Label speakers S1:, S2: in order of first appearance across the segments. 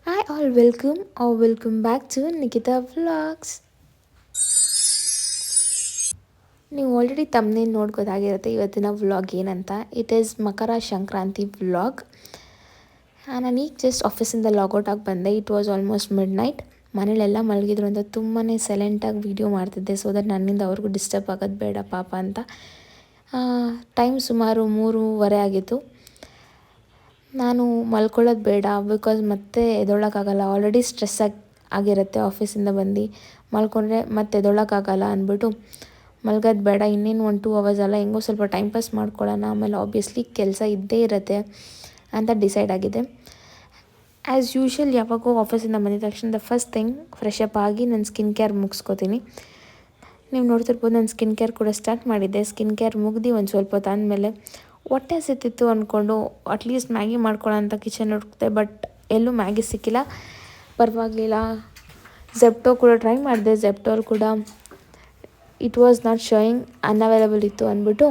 S1: Hi all, welcome or welcome back to Nikita Vlogs. ನೀವು already ತಮ್ಮನೇಲಿ ನೋಡ್ಕೋದಾಗಿರುತ್ತೆ ಇವತ್ತಿನ ವ್ಲಾಗ್ ಏನಂತ. It is Makar Sankranti vlog. ನಾನು ಈಗ ಜಸ್ಟ್ ಆಫೀಸಿಂದ ಲಾಗೌಟ್ ಆಗಿ ಬಂದೆ. It was almost midnight. ಮನೇಲೆಲ್ಲ ಮಲಗಿದ್ರು ಅಂತ ತುಂಬಾ ಸೈಲೆಂಟಾಗಿ ವೀಡಿಯೋ ಮಾಡ್ತಿದ್ದೆ, ಸೊ ದಟ್ ನನ್ನಿಂದ ಅವ್ರಿಗೂ ಡಿಸ್ಟರ್ಬ್ ಆಗೋದು ಬೇಡ ಪಾಪ ಅಂತ. ಟೈಮ್ ಸುಮಾರು 3:30 ಆಗಿತ್ತು. ನಾನು ಮಲ್ಕೊಳ್ಳೋದು ಬೇಡ, ಬಿಕಾಸ್ ಮತ್ತೆ ಎದ್ದೊಳಕ್ಕಾಗಲ್ಲ, ಆಲ್ರೆಡಿ ಸ್ಟ್ರೆಸ್ ಆಗಿರುತ್ತೆ ಆಫೀಸಿಂದ ಬಂದು. ಮಲ್ಕೊಂಡ್ರೆ ಮತ್ತೆ ಎದ್ದೊಳಕ್ಕಾಗಲ್ಲ ಅಂದ್ಬಿಟ್ಟು ಮಲ್ಗೋದು ಬೇಡ, ಇನ್ನೇನು 1-2 ಅವರ್ಸ್ ಅಲ್ಲ, ಹೆಂಗೋ ಸ್ವಲ್ಪ ಟೈಮ್ ಪಾಸ್ ಮಾಡ್ಕೊಳ್ಳೋಣ, ಆಮೇಲೆ ಆಬ್ವಿಯಸ್ಲಿ ಕೆಲಸ ಇದ್ದೇ ಇರುತ್ತೆ ಅಂತ ಡಿಸೈಡ್ ಆಗಿದೆ. ಆ್ಯಸ್ ಯೂಶ್ವಲ್ ಯಾವಾಗೂ ಆಫೀಸಿಂದ ಬಂದಿದ ತಕ್ಷಣ the first thing fresh up ಆಗಿ ನಾನು ಸ್ಕಿನ್ ಕೇರ್ ಮುಗಿಸ್ಕೋತೀನಿ. ನೀವು ನೋಡ್ತಿರ್ಬೋದು, ನಾನು ಸ್ಕಿನ್ ಕೇರ್ ಕೂಡ ಸ್ಟಾರ್ಟ್ ಮಾಡಿದ್ದೆ. ಸ್ಕಿನ್ ಕೇರ್ ಮುಗ್ದು ಒಂದು ಸ್ವಲ್ಪ ಹೊತ್ತು ಆದಮೇಲೆ ಹೊಟ್ಟೆ ಸಿತ್ತಿತ್ತು ಅಂದ್ಕೊಂಡು ಅಟ್ಲೀಸ್ಟ್ ಮ್ಯಾಗಿ ಮಾಡ್ಕೊಳ್ಳೋ ಅಂತ ಕಿಚನ್ ಹುಡುಕ್ತೆ, ಬಟ್ ಎಲ್ಲೂ ಮ್ಯಾಗಿ ಸಿಕ್ಕಿಲ್ಲ. ಪರವಾಗಿಲ್ಲ, ಝೆಪ್ಟೋ ಕೂಡ ಟ್ರೈ ಮಾಡಿದೆ. ಝೆಪ್ಟೋರು ಕೂಡ it was not showing, unavailable ಇತ್ತು ಅಂದ್ಬಿಟ್ಟು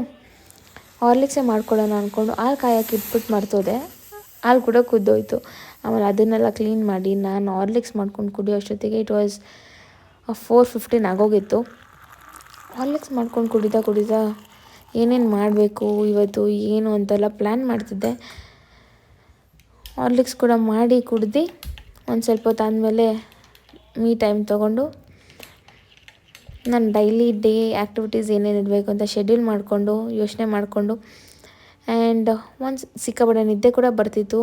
S1: ಹಾರ್ಲಿಕ್ಸೇ ಮಾಡ್ಕೊಳ್ಳೋಣ ಅಂದ್ಕೊಂಡು ಹಾಲು ಕಾಯೋಕ್ಕೆ ಇಟ್ಬಿಟ್ಟು ಮರ್ತೋದೆ. ಹಾಲು ಕೂಡ ಕುದ್ದೋಯ್ತು. ಆಮೇಲೆ ಅದನ್ನೆಲ್ಲ ಕ್ಲೀನ್ ಮಾಡಿ ನಾನು ಹಾರ್ಲಿಕ್ಸ್ ಮಾಡ್ಕೊಂಡು ಕುಡಿಯೋ ಅಷ್ಟೊತ್ತಿಗೆ ಇಟ್ ವಾಸ್ 4:15 ಆಗೋಗಿತ್ತು. ಹಾರ್ಲಿಕ್ಸ್ ಮಾಡ್ಕೊಂಡು ಕುಡಿತಾ ಏನೇನು ಮಾಡಬೇಕು ಇವತ್ತು ಏನು ಅಂತೆಲ್ಲ ಪ್ಲ್ಯಾನ್ ಮಾಡ್ತಿದ್ದೆ. ಹಾರ್ಲಿಕ್ಸ್ ಕೂಡ ಮಾಡಿ ಕುಡ್ದು ಒಂದು ಸ್ವಲ್ಪ ಹೊತ್ತು ಆದಮೇಲೆ ಟೈಮ್ ತೊಗೊಂಡು ನಾನು ಡೈಲಿ ಡೇ ಆ್ಯಕ್ಟಿವಿಟೀಸ್ ಏನೇನು ಇರಬೇಕು ಅಂತ ಶೆಡ್ಯೂಲ್ ಮಾಡಿಕೊಂಡು ಯೋಚನೆ ಮಾಡಿಕೊಂಡು ಆ್ಯಂಡ್ ಸಿಕ್ಕಾಪಟ್ಟೆ ನಿದ್ದೆ ಕೂಡ ಬರ್ತಿತ್ತು.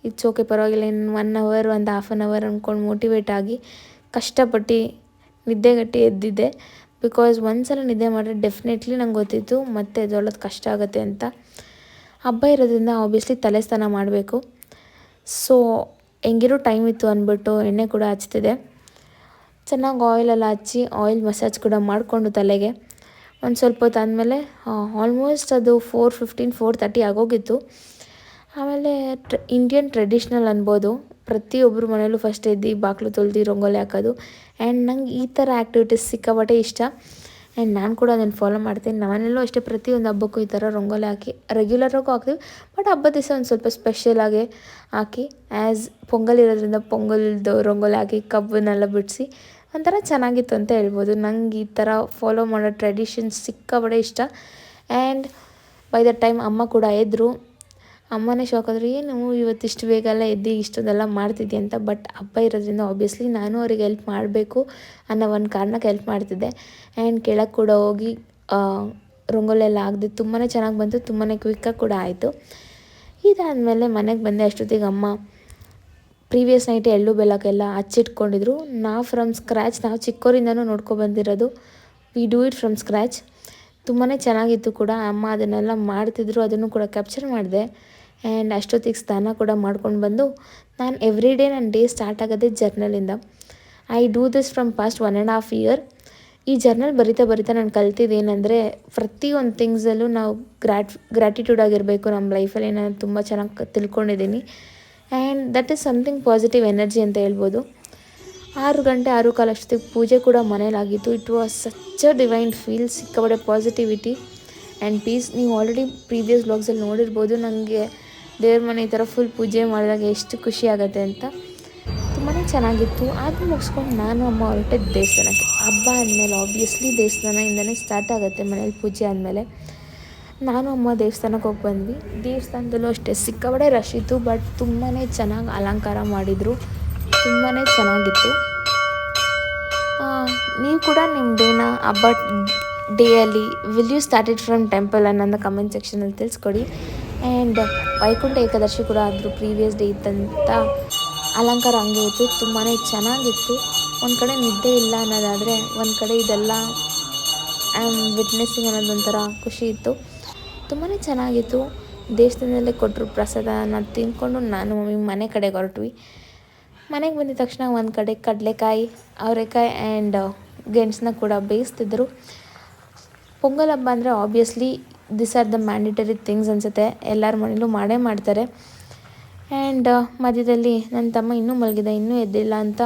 S1: ಇಟ್ಸ್ ಓಕೆ, ಪರವಾಗಿಲ್ಲ, ಇನ್ನು 1 ಅವರ್ 1.5 ಅವರ್ ಅಂದ್ಕೊಂಡು ಮೋಟಿವೇಟ್ ಆಗಿ ಕಷ್ಟಪಟ್ಟು ನಿದ್ದೆಗಟ್ಟಿ ಎದ್ದಿದ್ದೆ. ಬಿಕಾಸ್ ಒಂದ್ಸಲ ನಿದ್ದೆ ಮಾಡಿದ್ರೆ ಡೆಫಿನೆಟ್ಲಿ ನಂಗೆ ಗೊತ್ತಿತ್ತು ಮತ್ತೆ ಎದ್ದೇಳೋದು ಕಷ್ಟ ಆಗುತ್ತೆ ಅಂತ. ಹಬ್ಬ ಇರೋದ್ರಿಂದ ಆಬ್ವಿಯಸ್ಲಿ ತಲೆ ಸ್ನಾನ ಮಾಡಬೇಕು. ಸೊ ಹೆಂಗಿರೋ ಟೈಮ್ ಇತ್ತು ಅಂದ್ಬಿಟ್ಟು ಎಣ್ಣೆ ಕೂಡ ಹಚ್ತಿದೆ. ಚೆನ್ನಾಗಿ ಆಯಿಲೆಲ್ಲ ಹಚ್ಚಿ ಆಯಿಲ್ ಮಸಾಜ್ ಕೂಡ ಮಾಡಿಕೊಂಡು ತಲೆಗೆ ಒಂದು ಸ್ವಲ್ಪ ಹೊತ್ತು ಆದಮೇಲೆ ಆಲ್ಮೋಸ್ಟ್ ಅದು 4:15 4:30 ಆಗೋಗಿತ್ತು. ಆಮೇಲೆ ಇಂಡಿಯನ್ ಟ್ರೆಡಿಷ್ನಲ್ ಅನ್ಬೋದು, ಪ್ರತಿಯೊಬ್ಬರು ಮನೇಲೂ ಫಸ್ಟ್ ಎದ್ದು ಬಾಗಿಲು ತೊಳ್ದು ರಂಗೋಲಿ ಹಾಕೋದು. ಆ್ಯಂಡ್ ನಂಗೆ ಈ ಥರ ಆ್ಯಕ್ಟಿವಿಟೀಸ್ ಸಿಕ್ಕಾಪಟ್ಟೆ ಇಷ್ಟ ಆ್ಯಂಡ್ ನಾನು ಕೂಡ ಅದನ್ನು ಫಾಲೋ ಮಾಡ್ತೀನಿ. ನಮ್ಮನೆಯಲ್ಲೂ ಅಷ್ಟೇ, ಪ್ರತಿಯೊಂದು ಹಬ್ಬಕ್ಕೂ ಈ ಥರ ರಂಗೋಲಿ ಹಾಕಿ ರೆಗ್ಯುಲರಾಗೂ ಹಾಕ್ತೀವಿ, ಬಟ್ ಹಬ್ಬದ ದಿವಸ ಒಂದು ಸ್ವಲ್ಪ ಸ್ಪೆಷಲಾಗಿ ಹಾಕಿ ಆ್ಯಸ್ ಪೊಂಗಲ್ ಇರೋದ್ರಿಂದ ಪೊಂಗಲ್ದು ರಂಗೋಲಿ ಹಾಕಿ ಕಬ್ಬನ್ನೆಲ್ಲ ಬಿಡಿಸಿ ಒಂಥರ ಚೆನ್ನಾಗಿತ್ತು ಅಂತ ಹೇಳ್ಬೋದು. ನಂಗೆ ಈ ಥರ ಫಾಲೋ ಮಾಡೋ ಟ್ರೆಡಿಷನ್ಸ್ ಸಿಕ್ಕಾಪಟ್ಟೆ ಇಷ್ಟ. ಆ್ಯಂಡ್ ಬೈ ದ ಟೈಮ್ ಅಮ್ಮ ಕೂಡ ಎದ್ದರು. ಅಮ್ಮನೇ ಶಾಕ್ ಆದರು, ಏನು ಇವತ್ತಿಷ್ಟು ಬೇಗ ಎಲ್ಲ ಎದ್ದು ಇಷ್ಟೊಂದೆಲ್ಲ ಮಾಡ್ತಿದ್ದೆ ಅಂತ. ಬಟ್ ಹಬ್ಬ ಇರೋದ್ರಿಂದ ಆಬ್ವಿಯಸ್ಲಿ ನಾನು ಅವ್ರಿಗೆ ಹೆಲ್ಪ್ ಮಾಡಬೇಕು ಅನ್ನೋ ಒಂದು ಕಾರಣಕ್ಕೆ ಹೆಲ್ಪ್ ಮಾಡ್ತಿದ್ದೆ. ಆ್ಯಂಡ್ ಕೆಳಗೆ ಕೂಡ ಹೋಗಿ ರಂಗೋಲಿ ಎಲ್ಲ ಹಾಕಿದೆ. ತುಂಬಾ ಚೆನ್ನಾಗಿ ಬಂತು, ತುಂಬಾ ಕ್ವಿಕ್ಕಾಗಿ ಕೂಡ ಆಯಿತು. ಇದಾದಮೇಲೆ ಮನೆಗೆ ಬಂದೆ. ಅಷ್ಟೊತ್ತಿಗೆ ಅಮ್ಮ ಪ್ರೀವಿಯಸ್ ನೈಟ್ ಎಳ್ಳು ಬೆಲ್ಲಕ್ಕೆಲ್ಲ ಹಚ್ಚಿಟ್ಕೊಂಡಿದ್ರು. ನಾವು ಫ್ರಮ್ ಸ್ಕ್ರ್ಯಾಚ್, ನಾವು ಚಿಕ್ಕವರಿಂದನೂ ನೋಡ್ಕೊಬಂದಿರೋದು, we do it from scratch. ತುಂಬಾ ಚೆನ್ನಾಗಿತ್ತು ಕೂಡ. ಅಮ್ಮ ಅದನ್ನೆಲ್ಲ ಮಾಡ್ತಿದ್ರು, ಅದನ್ನು ಕೂಡ ಕ್ಯಾಪ್ಚರ್ ಮಾಡಿದೆ. ಆ್ಯಂಡ್ ಅಷ್ಟೊತ್ತಿಗೆ ಸ್ನಾನ ಕೂಡ ಮಾಡ್ಕೊಂಡು ಬಂದು ನಾನು ಎವ್ರಿ ಡೇ ನನ್ನ ಡೇ ಸ್ಟಾರ್ಟ್ ಆಗೋದೇ ಜರ್ನಲಿಂದ. I do this from past 1.5 year. ಈ ಜರ್ನಲ್ ಬರಿತಾ ನಾನು ಕಲ್ತಿದ್ದೇನೆಂದರೆ, ಪ್ರತಿಯೊಂದು ಥಿಂಗ್ಸಲ್ಲೂ ನಾವು ಗ್ರ್ಯಾಟಿಟ್ಯೂಡ್ ಆಗಿರಬೇಕು ನಮ್ಮ ಲೈಫಲ್ಲಿ. ನಾನು ತುಂಬ ಚೆನ್ನಾಗಿ ತಿಳ್ಕೊಂಡಿದ್ದೀನಿ. And that is something positive energy ಅಂತ ಹೇಳ್ಬೋದು. 6 ಗಂಟೆ 6:15 ಅಷ್ಟೊತ್ತಿಗೆ ಪೂಜೆ ಕೂಡ ಮನೇಲಾಗಿತ್ತು. It was such a divine feel, ಸಿಕ್ಕಾಪಟ್ಟೆ ಪಾಸಿಟಿವಿಟಿ ಆ್ಯಂಡ್ ಪೀಸ್. ನೀವು ಆಲ್ರೆಡಿ ಪ್ರೀವಿಯಸ್ ವ್ಲಾಗ್ಸಲ್ಲಿ ನೋಡಿರ್ಬೋದು ನನಗೆ ದೇವ್ರ ಮನೆ ಈ ಥರ ಫುಲ್ ಪೂಜೆ ಮಾಡಿದಾಗ ಎಷ್ಟು ಖುಷಿ ಆಗುತ್ತೆ ಅಂತ. ತುಂಬಾ ಚೆನ್ನಾಗಿತ್ತು. ಅದು ಮುಗಿಸ್ಕೊಂಡು ನಾನು ಅಮ್ಮ ಹೊರಟೆ ದೇವಸ್ಥಾನಕ್ಕೆ. ಹಬ್ಬ ಅಂದಮೇಲೆ ಆಬ್ವಿಯಸ್ಲಿ ದೇವಸ್ಥಾನದಿಂದನೇ ಸ್ಟಾರ್ಟ್ ಆಗುತ್ತೆ, ಮನೇಲಿ ಪೂಜೆ ಆದಮೇಲೆ. ನಾನು ಅಮ್ಮ ದೇವಸ್ಥಾನಕ್ಕೆ ಹೋಗಿ ಬಂದ್ವಿ. ದೇವಸ್ಥಾನದಲ್ಲೂ ಅಷ್ಟೇ ಸಿಕ್ಕಾಪಟ್ಟೆ ರಶ್ ಇತ್ತು, ಬಟ್ ತುಂಬಾ ಚೆನ್ನಾಗಿ ಅಲಂಕಾರ ಮಾಡಿದರು, ತುಂಬಾ ಚೆನ್ನಾಗಿತ್ತು. ನೀವು ಕೂಡ ನಿಮ್ಮ ಡೇನ ಹಬ್ಬ ಡೇಯಲ್ಲಿ will you start it from temple ಅನ್ನೋದು ಕಮೆಂಟ್ ಸೆಕ್ಷನಲ್ಲಿ ತಿಳಿಸ್ಕೊಡಿ. ಆ್ಯಂಡ್ ವೈಕುಂಠ ಏಕಾದಶಿ ಕೂಡ ಆದರೂ ಪ್ರೀವಿಯಸ್ ಡೇ ಇತ್ತಂತ ಅಲಂಕಾರ ಹಂಗೆ ಇತ್ತು, ತುಂಬಾ ಚೆನ್ನಾಗಿತ್ತು. ಒಂದು ಕಡೆ ನಿದ್ದೆ ಇಲ್ಲ ಅನ್ನೋದಾದರೆ, ಒಂದು ಕಡೆ ಇದೆಲ್ಲ ಐ ಆಮ್ ವಿಟ್ನೆಸ್ಸಿಂಗ್ ಅನ್ನೋದೊಂಥರ ಖುಷಿ ಇತ್ತು. ತುಂಬಾ ಚೆನ್ನಾಗಿತ್ತು. ದೇವಸ್ಥಾನದಲ್ಲೇ ಕೊಟ್ಟರು ಪ್ರಸಾದನ ತಿಂದ್ಕೊಂಡು ನಾನು ಮಮ್ಮಿ ಮನೆ ಕಡೆಗೆ ಹೊರಟ್ವಿ. ಮನೆಗೆ ಬಂದಿದ ತಕ್ಷಣ ಒಂದು ಕಡೆ ಕಡಲೆಕಾಯಿ, ಅವರೆಕಾಯಿ ಆ್ಯಂಡ್ ಗೆಣಸನ್ನ ಕೂಡ ಬೇಯಿಸ್ತಿದ್ರು. ಪೊಂಗಲ್ ಹಬ್ಬ ಅಂದರೆ obviously this are the mandatory things ಅನಿಸುತ್ತೆ, ಎಲ್ಲರ ಮನೇಲೂ ಮಾಡೇ ಮಾಡ್ತಾರೆ. ಆ್ಯಂಡ್ ಮಧ್ಯದಲ್ಲಿ ನನ್ನ ತಮ್ಮ ಇನ್ನೂ ಮಲಗಿದೆ, ಇನ್ನೂ ಎದ್ದಿಲ್ಲ ಅಂತ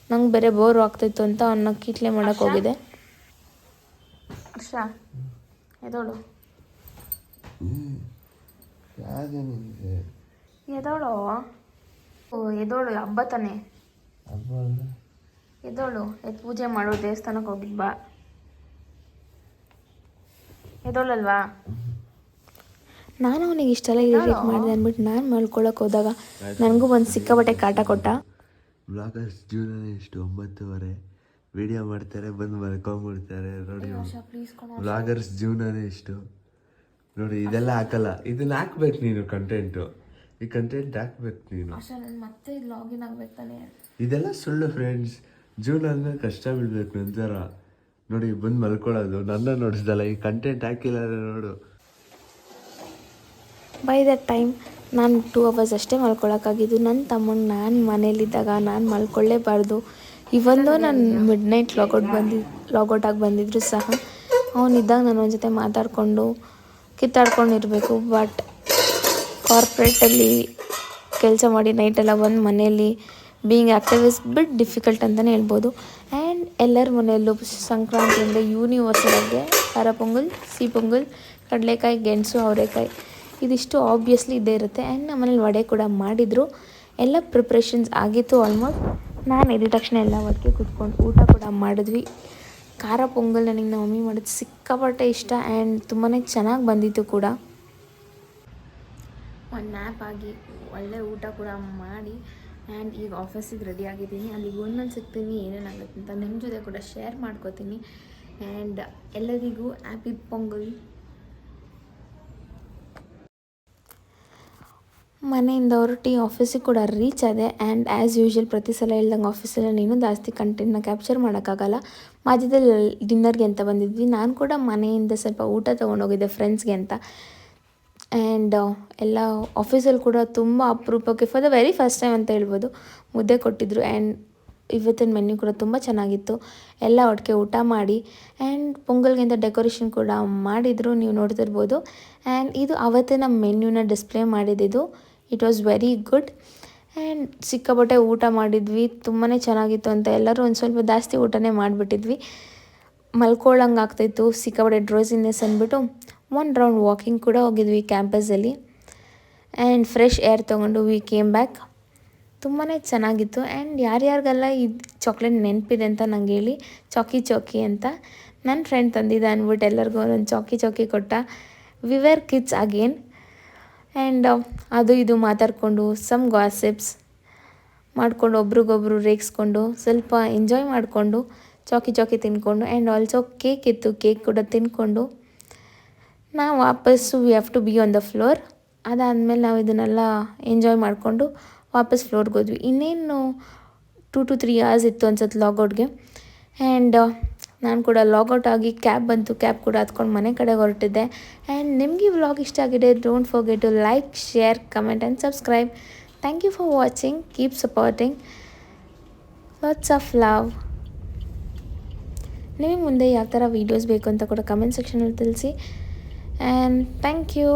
S1: ನಂಗೆ ಬೇರೆ ಬೋರು ಆಗ್ತಾಯಿತ್ತು ಅಂತ ಅವನ್ನ ಕೀಟ್ಲೆ ಮಾಡೋಕ್ಕೆ ಹೋಗಿದೆ. ಹರ್ಷ ಎದೋಳು ಎದೋಳು ಎದೋಳು ಹಬ್ಬ ತಾನೆ,
S2: ಹಬ್ಬ ಅಂದರೆ
S1: ಎದೋಳು ಪೂಜೆ ಮಾಡು, ದೇವಸ್ಥಾನಕ್ಕೆ ಹೋಗಿದ್ ಬಾ, ಎದೋಳಲ್ವಾ. ನಾನು ಅವನಿಗೆ ಇಷ್ಟೆಲ್ಲ ಇರಿಟೇಟ್ ಮಾಡಿದೆ ಅಂದ್ಬಿಟ್ಟು ನಾನು ಮಲ್ಕೊಳಕ್ಕೆ ಹೋದಾಗ ನನಗೂ ಒಂದು ಸಿಕ್ಕಾಬಟ್ಟೆ ಕಾಟ ಕೊಟ್ಟ.
S2: ಬ್ಲಾಗರ್ಸ್ ಜೀವನನೇ ಇಷ್ಟು 9:30 ವಿಡಿಯೋ ಮಾಡ್ತಾರೆ, ಬಂದು ಮಲ್ಕೊಂಡ್ಬಿಡ್ತಾರೆ ನೋಡಿ. ಬ್ಲಾಗರ್ಸ್ ಜೀವನನೇ ಇಷ್ಟು ನೋಡಿ. ಇದೆಲ್ಲ ಹಾಕಲ್ಲ, ಇದನ್ನ ಹಾಕ್ಬೇಕು ನೀನು ಕಂಟೆಂಟು, ಈ ಕಂಟೆಂಟ್ ಹಾಕ್ಬೇಕು ನೀನು.
S1: ಮತ್ತೆ ಲಾಗಿನ್ ಆಗ್ಬೇಕು ತಾನೆ.
S2: ಇದೆಲ್ಲ ಸುಳ್ಳು ಫ್ರೆಂಡ್ಸ್. ಜೀವನ ಅಂದ್ರೆ ಕಷ್ಟ ಬೀಳ್ಬೇಕು ನಂತರ ನೋಡಿ ಬಂದು ಮಲ್ಕೊಳ್ಳೋದು. ನನ್ನ ನೋಡಿಸ್ದಲ್ಲ, ಈ ಕಂಟೆಂಟ್ ಹಾಕಿಲ್ಲ ನೋಡು.
S1: ಬೈ ದಟ್ ಟೈಮ್ ನಾನು 2 hours ಅಷ್ಟೇ ಮಲ್ಕೊಳಕ್ಕಾಗಿದ್ದು. ನನ್ನ ತಮ್ಮಂಗೆ ನಾನು ಮನೇಲಿದ್ದಾಗ ನಾನು ಮಲ್ಕೊಳ್ಳೇಬಾರ್ದು. ಇವೊಂದು ನಾನು ಮಿಡ್ನೈಟ್ ಲಾಗೌಟ್ ಆಗಿ ಬಂದಿದ್ರು ಸಹ ಅವನಿದ್ದಾಗ ನಾನು ಅವನ ಜೊತೆ ಮಾತಾಡಿಕೊಂಡು ಕಿತ್ತಾಡ್ಕೊಂಡಿರಬೇಕು. ಬಟ್ ಕಾರ್ಪೊರೇಟಲ್ಲಿ ಕೆಲಸ ಮಾಡಿ ನೈಟೆಲ್ಲ ಬಂದು ಮನೆಯಲ್ಲಿ being active is bit difficult ಅಂತಲೇ ಹೇಳ್ಬೋದು. ಆ್ಯಂಡ್ ಎಲ್ಲರ ಮನೆಯಲ್ಲೂ ಸಂಕ್ರಾಂತಿ ಅಂದರೆ ಯೂನಿವರ್ಸಲ್ ಆಗಿ ಖಾರ ಪೊಂಗಲ್, ಸಿಹಿ ಪೊಂಗಲ್, ಕಡಲೆಕಾಯಿ, ಗೆಣಸು, ಅವರೆಕಾಯಿ ಇದಿಷ್ಟು ಆಬ್ವಿಯಸ್ಲಿ ಇದ್ದೇ ಇರುತ್ತೆ. ಆ್ಯಂಡ್ ನಮ್ಮ ಮನೇಲಿ ವಡೆ ಕೂಡ ಮಾಡಿದರು. ಎಲ್ಲ ಪ್ರಿಪ್ರೇಷನ್ಸ್ ಆಗಿತ್ತು ಆಲ್ಮೋಸ್ಟ್. ನಾನು ಎದ್ದ ತಕ್ಷಣ ಎಲ್ಲ ಒಟ್ಟಿಗೆ ಕೂತ್ಕೊಂಡು ಊಟ ಕೂಡ ಮಾಡಿದ್ವಿ. ಖಾರ ಪೊಂಗಲ್ ನನಗೆ ನಮ್ಮ ಮಮ್ಮಿ ಮಾಡೋದು ಸಿಕ್ಕಾಪಟ್ಟೆ ಇಷ್ಟ ಆ್ಯಂಡ್ ತುಂಬಾ ಚೆನ್ನಾಗಿ ಬಂದಿತ್ತು ಕೂಡ. ಒಂದು ನ್ಯಾಪ್ ಆಗಿ ಒಳ್ಳೆ ಊಟ ಕೂಡ ಮಾಡಿ ಆ್ಯಂಡ್ ಈಗ ಆಫೀಸಿಗೆ ರೆಡಿ ಆಗಿದ್ದೀನಿ. ಅಲ್ಲಿಗೆ ಒಂದೊಂದು ಸಿಗ್ತೀನಿ, ಏನೇನಾಗುತ್ತೆ ಅಂತ ನಿಮ್ಮ ಜೊತೆ ಕೂಡ ಶೇರ್ ಮಾಡ್ಕೋತೀನಿ. ಆ್ಯಂಡ್ ಎಲ್ಲರಿಗೂ ಹ್ಯಾಪಿ ಪೊಂಗಲ್. ಮನೆಯಿಂದ ಹೊರಟಿ ಆಫೀಸಿಗೆ ಕೂಡ ರೀಚ್ ಆದೆ. ಆ್ಯಂಡ್ ಆ್ಯಸ್ ಯೂಶ್ವಲ್ ಪ್ರತಿ ಸಲ ಹೇಳ್ದಂಗೆ ಆಫೀಸಲ್ಲಿ ನೀನು ಜಾಸ್ತಿ ಕಂಟೆಂಟ್ನ ಕ್ಯಾಪ್ಚರ್ ಮಾಡೋಕ್ಕಾಗಲ್ಲ. ಮಧ್ಯದಲ್ಲಿ ಡಿನ್ನರ್ಗೆ ಅಂತ ಬಂದಿದ್ವಿ. ನಾನು ಕೂಡ ಮನೆಯಿಂದ ಸ್ವಲ್ಪ ಊಟ ತೊಗೊಂಡೋಗಿದ್ದೆ ಫ್ರೆಂಡ್ಸ್ಗೆ ಅಂತ. ಆ್ಯಂಡ್ ಎಲ್ಲ ಆಫೀಸಲ್ಲಿ ಕೂಡ ತುಂಬ ಅಪರೂಪಕ್ಕೆ for the very first time ಅಂತ ಹೇಳ್ಬೋದು ಮುದ್ದೆ ಕೊಟ್ಟಿದ್ದರು. ಆ್ಯಂಡ್ ಇವತ್ತಿನ ಮೆನ್ಯೂ ಕೂಡ ತುಂಬ ಚೆನ್ನಾಗಿತ್ತು. ಎಲ್ಲ ಒಟ್ಟಿಗೆ ಊಟ ಮಾಡಿ ಆ್ಯಂಡ್ ಪೊಂಗಲ್ಗಿಂತ ಡೆಕೋರೇಷನ್ ಕೂಡ ಮಾಡಿದರು, ನೀವು ನೋಡ್ತಿರ್ಬೋದು. ಆ್ಯಂಡ್ ಇದು ಅವತ್ತಿನ ಮೆನ್ಯೂನ ಡಿಸ್ಪ್ಲೇ ಮಾಡಿದ್ದು. It was very good. And ಸಿಕ್ಕಾಪಟ್ಟೆ ಊಟ ಮಾಡಿದ್ವಿ, ತುಂಬಾ ಚೆನ್ನಾಗಿತ್ತು ಅಂತ ಎಲ್ಲರೂ ಒಂದು ಸ್ವಲ್ಪ ಜಾಸ್ತಿ ಊಟನೇ ಮಾಡಿಬಿಟ್ಟಿದ್ವಿ. ಮಲ್ಕೊಳ್ಳಂಗೆ ಆಗ್ತಾಯಿತ್ತು, ಸಿಕ್ಕಾಪಟ್ಟೆ ಡ್ರೋಸಿನೆಸ್ ಅಂದ್ಬಿಟ್ಟು 1 ರೌಂಡ್ ವಾಕಿಂಗ್ ಕೂಡ ಹೋಗಿದ್ವಿ ಕ್ಯಾಂಪಸಲ್ಲಿ. ಆ್ಯಂಡ್ ಫ್ರೆಶ್ ಏರ್ ತೊಗೊಂಡು ವಿ ಕೇಮ್ ಬ್ಯಾಕ್. ತುಂಬಾ ಚೆನ್ನಾಗಿತ್ತು. ಆ್ಯಂಡ್ ಯಾರ್ಯಾರಿಗೆಲ್ಲ ಇದು ಚಾಕ್ಲೇಟ್ ನೆನಪಿದೆ ಅಂತ ನಂಗೆ ಹೇಳಿ. ಚಾಕಿ ಅಂತ ನನ್ನ ಫ್ರೆಂಡ್ ತಂದಿದ್ದ ಅಂದ್ಬಿಟ್ಟು ಎಲ್ಲರಿಗೂ ಒಂದೊಂದು ಚಾಕಿ ಕೊಟ್ಟ. We were kids again. And ಅದು ಇದು ಮಾತಾಡಿಕೊಂಡು ಸಮ್ ಗಾಸಿಪ್ಸ್ ಮಾಡಿಕೊಂಡು ಒಬ್ರಿಗೊಬ್ರು ರೇಗಿಸ್ಕೊಂಡು ಸ್ವಲ್ಪ ಎಂಜಾಯ್ ಮಾಡಿಕೊಂಡು ಚಾಕಿ ತಿನ್ಕೊಂಡು ಆ್ಯಂಡ್ ಆಲ್ಸೋ ಕೇಕ್ ಇತ್ತು, ಕೇಕ್ ಕೂಡ ತಿನ್ಕೊಂಡು ನಾವು ವಾಪಸ್ಸು we have to be on the floor. ಅದಾದಮೇಲೆ ನಾವು ಇದನ್ನೆಲ್ಲ ಎಂಜಾಯ್ ಮಾಡಿಕೊಂಡು ವಾಪಸ್ ಫ್ಲೋರ್ಗೆ ಹೋದ್ವಿ. ಇನ್ನೇನು 2 to 3 hours ಇತ್ತು ಅನ್ಸುತ್ತೆ ಲಾಗೌಟ್ಗೆ. ಆ್ಯಂಡ್ ನಾನು ಕೂಡ ಲಾಗೌಟ್ ಆಗಿ ಕ್ಯಾಬ್ ಬಂತು, ಕ್ಯಾಬ್ ಕೂಡ ಹತ್ಕೊಂಡು ಮನೆ ಕಡೆ ಹೊರಟಿದ್ದೆ. ಆ್ಯಂಡ್ ನಿಮಗೆ ಈ ವ್ಲಾಗ್ ಇಷ್ಟ ಆಗಿದೆ, don't forget to like, share, comment and subscribe. Thank you for watching, keep supporting, lots of love. ನಿಮಗೆ ಮುಂದೆ ಯಾವ ಥರ ವೀಡಿಯೋಸ್ ಬೇಕು ಅಂತ ಕೂಡ ಕಮೆಂಟ್ ಸೆಕ್ಷನಲ್ಲಿ ತಿಳಿಸಿ. And thank you.